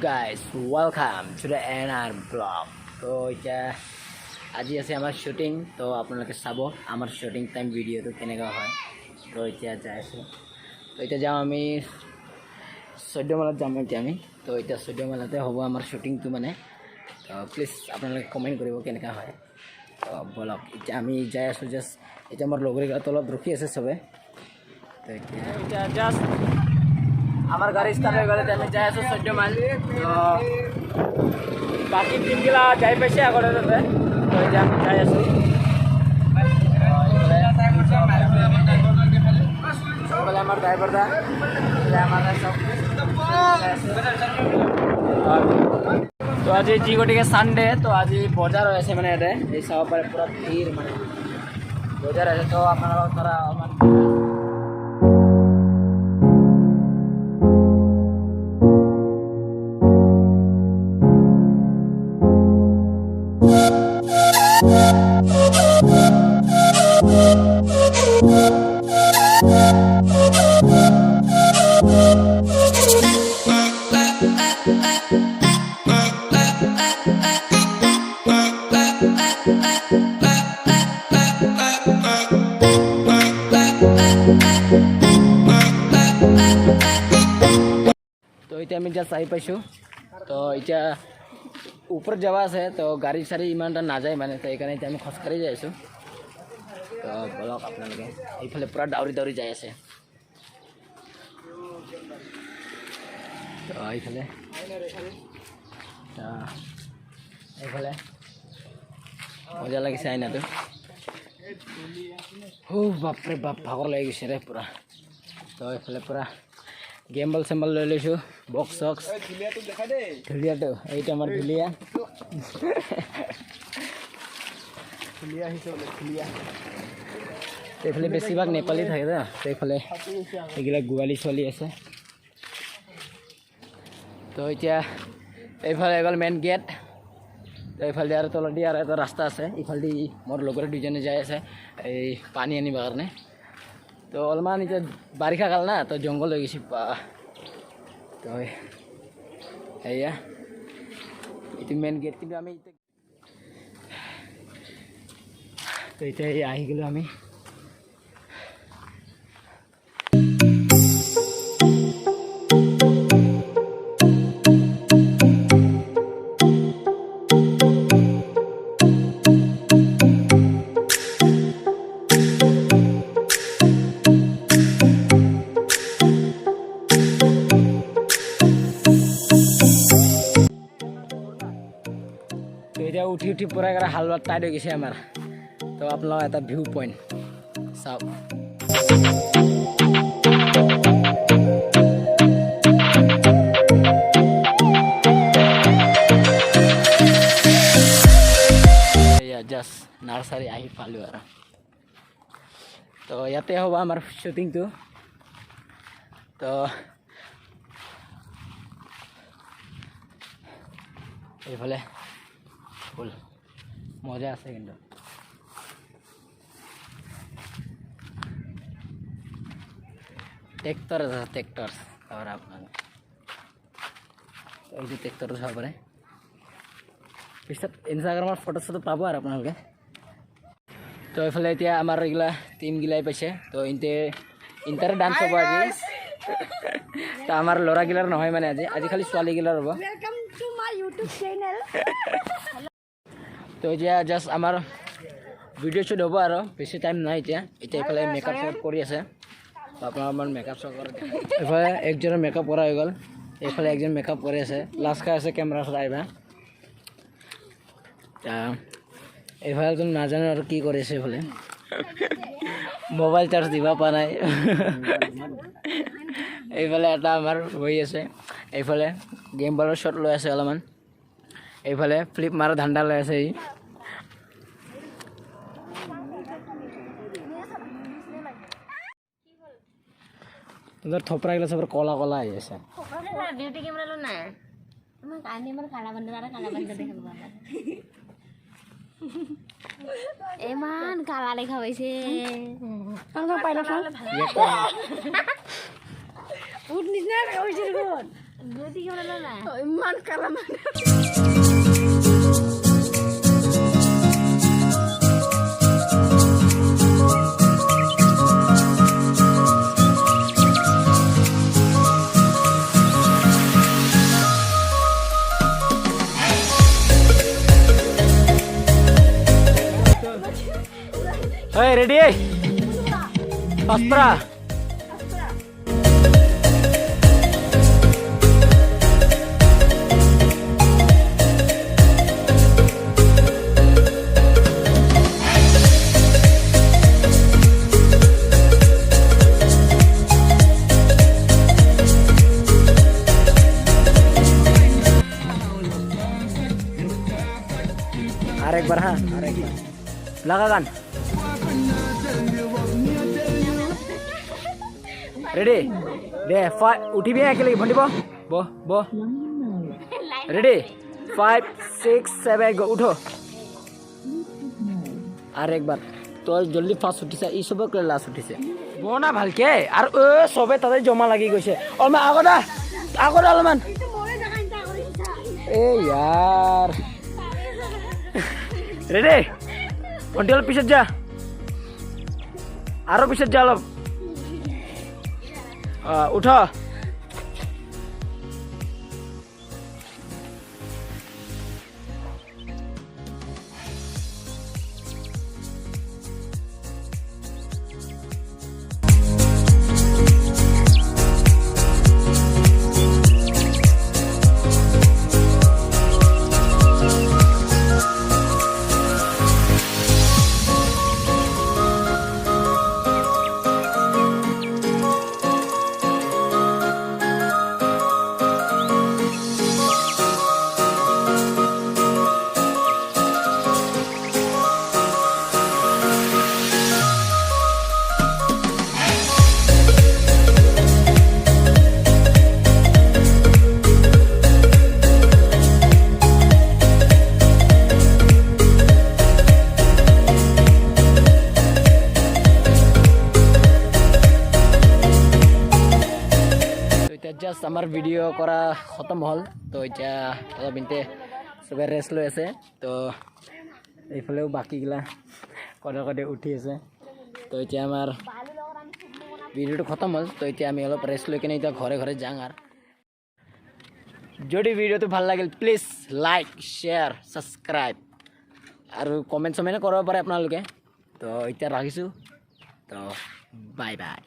guys, welcome to the NR vlog. তো এটা আজি আছে আমাৰ শুটিং, তো আপোনালোকে চাব আমাৰ শুটিং টাইম ভিডিঅ'টো কেনেকুৱা হয়। তো এতিয়া যাই আছোঁ, তো এতিয়া যাওঁ আমি 14 মানত যাম এতিয়া আমি। তো এতিয়া 14 মানতে হ'ব আমাৰ শুটিংটো মানে। তো প্লিজ আপোনালোকে কমেণ্ট কৰিব কেনেকুৱা হয়। তো বলক এতিয়া আমি যাই আছোঁ। জাষ্ট এতিয়া আমাৰ লগৰকেইটা তলত ৰখি আছে চবে। তো এতিয়া জাষ্ট আমার গাড়ি স্টার্ট হয়ে গেলে আমি যাই আছো 14 মাইল। তো বাকি টিমগুলা যাই পাইছে আগতে তাতে, তো এই যে আমি যাই আছো। সকালে আমার ড্রাইভারটা আমার সব তো আজি যি গতিকে সানডে, তো আজি বজাৰ হৈ আছে মানে ইয়াতে এই চাব পাৰে পুৰা ভিৰ মানে বজাৰ আছে। তো আপোনালোকক ধৰা অলপমান তো এতিয়া আমি জাষ্ট আহি পাইছোঁ। তো এতিয়া ওপৰত যাবা আছে, তো গাড়ী চাড়ী ইমান এটা নাযায় মানে, তো সেইকাৰণে এতিয়া আমি খোজকাঢ়ি যাই আছোঁ। তো বলক আপোনালোকে এইফালে পূৰা দাউৰি দাউৰি যাই আছে। তো এইফালে এইফালে মজা লাগিছে আইনাটো। বাপৰে বাপ ভাগৰ লাগি গৈছে ৰে পূৰা। তো এইফালে পূৰা গেম্বল চেম্বল লৈ লৈছোঁ, বক্স চক্স। ধুলীয়াটো এইটো আমাৰ ধুলীয়া এইফালে বেছিভাগ নেপালী থাকে না, তো এইফালে এইগিলা গোৱালী ছোৱালী আছে। তো এতিয়া এইফালে গ'ল মেইন গেট। তো এইফালে আৰু তলদি আৰু এটা ৰাস্তা আছে, ইফালেদি মোৰ লগৰ দুজনে যাই আছে এই পানী আনিবৰ কাৰণে। তো অলপমান এতিয়া বাৰিষা কাল না, তো জংঘল হৈ গৈছে। তো এয়া এইটো মেইন গেট, কিন্তু আমি তো এতিয়া আহি গ'লোঁ আমি। এতিয়া উঠি উঠি পূৰা একেবাৰে হালোৱাত টাইট হৈ গৈছে আমাৰ। তো আপোনালোকৰ এটা ভিউ পইণ্ট চাওক। এয়া জাষ্ট নাৰ্চাৰী আহি পালোঁ আৰু। তো ইয়াতে হ'ব আমাৰ শ্বুটিংটো। তো এইফালে ফুল মজা আছে কিন্তু। ট্ৰেক্টৰ আছে, ট্ৰেক্টৰ চাব আপোনালোকে। এই যে ট্ৰেক্টৰটো চাব পাৰে, পিছত ইনষ্টাগ্ৰামত ফটো চটো পাব আৰু আপোনালোকে। তো এইফালে এতিয়া আমাৰ এইগিলা টিমগিলাই পাইছে, তো ইণ্টাৰে ডান্স হ'ব আজি। তো আমাৰ ল'ৰাগিলাৰ নহয় মানে আজি খালি ছোৱালীগিলাৰ হ'ব। তো এতিয়া জাষ্ট আমাৰ ভিডিঅ' শ্বুট হ'ব আৰু বেছি টাইম নাই এতিয়া এইফালে মেকআপ চেকআপ কৰি আছে। আপোনাৰ অকণমান মেকআপ চেকআপ কৰে। এইফালে একজনৰ মেকআপ কৰা হৈ গ'ল, এইফালে একজন মেকআপ কৰি আছে, লাষ্ট খাই আছে কেমেৰা ওচৰত আহিবা। এইফালে নাজানো আৰু কি কৰিছে, এইফালে মোবাইল চাৰ্জ দিব পৰা নাই। এইফালে এটা আমাৰ বহি আছে, এইফালে গেম বলৰ শ্বট লৈ আছে অলপমান, এইফালে ফ্লিপ মাৰা ধান্দা লৈ আছে। তোৰ থপৰাগিলা চবৰ কলা কলা আহি আছে। বিউটি কেমেৰা লো নাই আমাক আনি মোৰ কালা বন্ধু দেখাব ইমান কালা দেখা পাইছে। উঠ নিচিনা হৈছে দেখোন। Berarti gimana Lona? ইমান কালা মানে Hey, ready? Paspra. Arek bar ha, arek bar. Belakang. Ready? Deh, 5 uthi bhi ekali bandi bo. Ready? 5 6 7 go उठो আর একবার তো জলদি ফার্স্ট উঠিছে এই সব করে লাস্ট উঠিছে বনা ভালকে আর ও সবে তাতে জমা লাগি গৈছে অলমান আগদা অলমান এ यार রেডি কন্ট্রোল পিছে যা আরো পিছে যা অলপ উঠো জাস্ট আমার ভিডিও করা খতম হল তো এটা অলপ ইনতে সবে রেস্ট লৈ আছে তো এইফালেও বাকিগুলা কদে উঠি আছে তো এতিয়া আমার ভিডিওটো খতম হল তো এতিয়া আমি অলপ রেস্ট লৈ কিনে এতিয়া ঘরে ঘরে যাং আর যদি ভিডিওটো ভাল লাগিল প্লিজ লাইক শেয়ার সাবস্ক্রাইব আর কমেন্ট সমেন্ট কৰিব পাৰে আপোনালোকে তো এতিয়া ৰাখিছোঁ তো বাই বাই